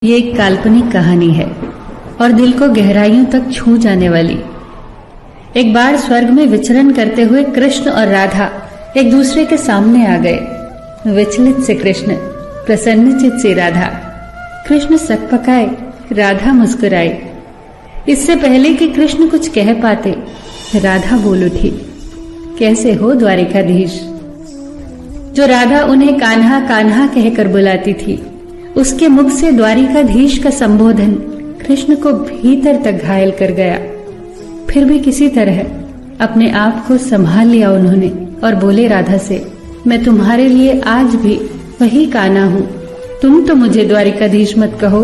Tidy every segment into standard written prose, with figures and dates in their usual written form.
ये एक काल्पनिक कहानी है और दिल को गहराइयों तक छू जाने वाली। एक बार स्वर्ग में विचरण करते हुए कृष्ण और राधा एक दूसरे के सामने आ गए। विचलित से कृष्ण, प्रसन्नचित से राधा। कृष्ण सकपकाए, राधा मुस्कुराई। इससे पहले कि कृष्ण कुछ कह पाते, राधा बोल उठी, कैसे हो द्वारिकाधीश। जो राधा उन्हें कान्हा कान्हा कहकर बुलाती थी, उसके मुख से द्वारिकाधीश का संबोधन कृष्ण को भीतर तक घायल कर गया। फिर भी किसी तरह अपने आप को संभाल लिया उन्होंने और बोले राधा से, मैं तुम्हारे लिए आज भी वही कान्हा हूँ। तुम तो मुझे द्वारिकाधीश मत कहो।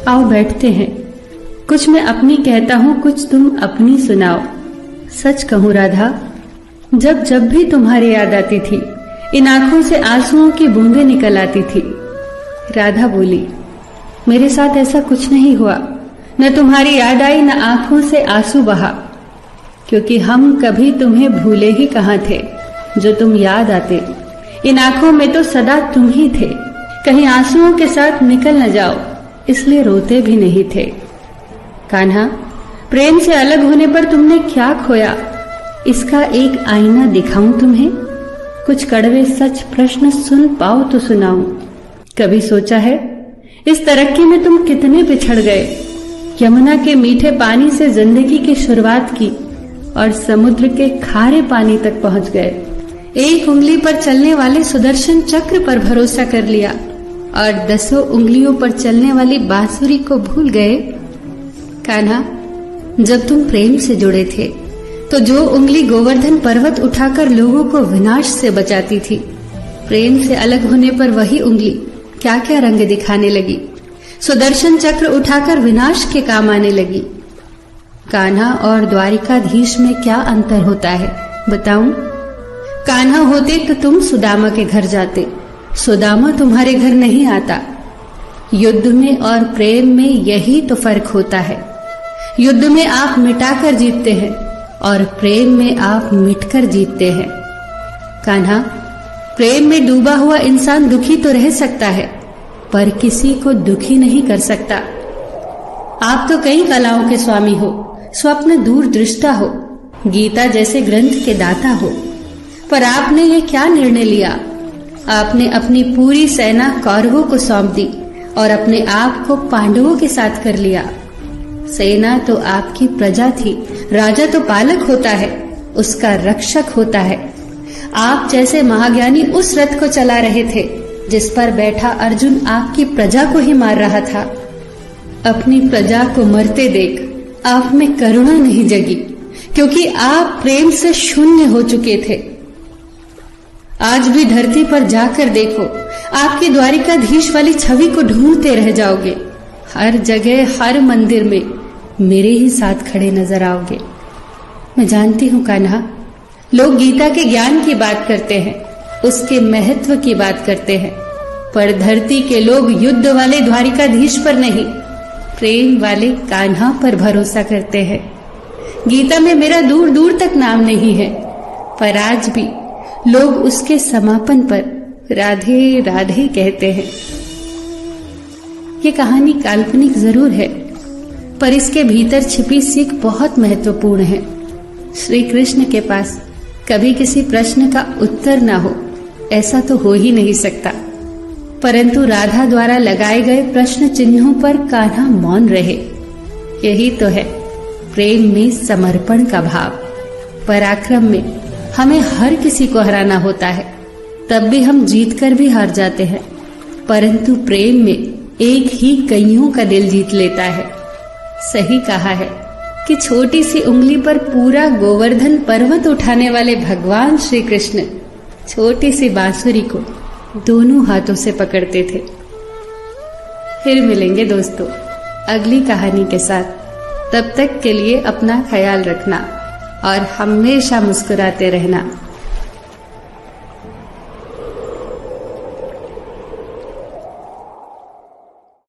आओ बैठते हैं। कुछ मैं अपनी कहता हूँ, कुछ तुम अपनी सुनाओ। सच कहूँ राधा, जब जब भी तुम्हारी याद आती थी, इन आंखों से आंसुओं की बूंदें निकल आती थी। राधा बोली, मेरे साथ ऐसा कुछ नहीं हुआ। न तुम्हारी याद आई, न आंखों से आंसू बहा, क्योंकि हम कभी तुम्हें भूले ही कहाँ थे। जो तुम याद आते, इन आंखों में तो सदा तुम ही थे। कहीं आंसुओं के साथ निकल न जाओ, इसलिए रोते भी नहीं थे। कान्हा, प्रेम से अलग होने पर तुमने क्या खोया, इसका एक आईना दिखाऊं तुम्हें। कुछ कड़वे सच प्रश्न सुन पाओ तो सुनाऊं। कभी सोचा है इस तरक्की में तुम कितने पिछड़ गए। यमुना के मीठे पानी से जिंदगी की शुरुआत की और समुद्र के खारे पानी तक पहुंच गए। एक उंगली पर चलने वाले सुदर्शन चक्र पर भरोसा कर लिया और 10 उंगलियों पर चलने वाली बांसुरी को भूल गए। कान्हा, जब तुम प्रेम से जुड़े थे तो जो उंगली गोवर्धन पर्वत उठाकर लोगों को विनाश से बचाती थी, प्रेम से अलग होने पर वही उंगली क्या क्या रंग दिखाने लगी। सुदर्शन चक्र उठाकर विनाश के काम आने लगी। कान्हा और द्वारिकाधीश में क्या अंतर होता है बताऊं? कान्हा होते तो तुम सुदामा के घर जाते, सुदामा तुम्हारे घर नहीं आता। युद्ध में और प्रेम में यही तो फर्क होता है। युद्ध में आप मिटाकर जीतते हैं और प्रेम में आप मिटकर जीतते हैं। कान्हा, प्रेम में डूबा हुआ इंसान दुखी तो रह सकता है, पर किसी को दुखी नहीं कर सकता। आप तो कई कलाओं के स्वामी हो, स्वप्न दूरदृष्टा हो, गीता जैसे ग्रंथ के दाता हो, पर आपने ये क्या निर्णय लिया? आपने अपनी पूरी सेना कौरवों को सौंप दी और अपने आप को पांडवों के साथ कर लिया। सेना तो आपकी प्रजा थी, राजा तो पालक होता है, उसका रक्षक होता है। आप जैसे महाज्ञानी उस रथ को चला रहे थे जिस पर बैठा अर्जुन आपकी प्रजा को ही मार रहा था। अपनी प्रजा को मरते देख आप में करुणा नहीं जगी, क्योंकि आप प्रेम से शून्य हो चुके थे। आज भी धरती पर जाकर देखो, आपकी द्वारिकाधीश वाली छवि को ढूंढते रह जाओगे। हर जगह, हर मंदिर में मेरे ही साथ खड़े नजर आओगे। मैं जानती हूँ कान्हा, लोग गीता के ज्ञान की बात करते हैं, उसके महत्व की बात करते हैं, पर धरती के लोग युद्ध वाले द्वारिकाधीश पर नहीं, प्रेम वाले कान्हा पर भरोसा करते हैं। गीता में मेरा दूर दूर तक नाम नहीं है, पर आज भी लोग उसके समापन पर राधे राधे कहते हैं। ये कहानी काल्पनिक जरूर है, पर इसके भीतर छिपी सीख बहुत महत्वपूर्ण है। श्री कृष्ण के पास कभी किसी प्रश्न का उत्तर ना हो, ऐसा तो हो ही नहीं सकता, परंतु राधा द्वारा लगाए गए प्रश्न चिन्हों पर कान्हा मौन रहे। यही तो है प्रेम में समर्पण का भाव। पराक्रम में हमें हर किसी को हराना होता है, तब भी हम जीतकर भी हार जाते हैं, परंतु प्रेम में एक ही कईयों का दिल जीत लेता है। सही कहा है कि छोटी सी उंगली पर पूरा गोवर्धन पर्वत उठाने वाले भगवान श्री कृष्ण छोटी सी बांसुरी को दोनों हाथों से पकड़ते थे। फिर मिलेंगे दोस्तों अगली कहानी के साथ। तब तक के लिए अपना ख्याल रखना और हमेशा मुस्कुराते रहना।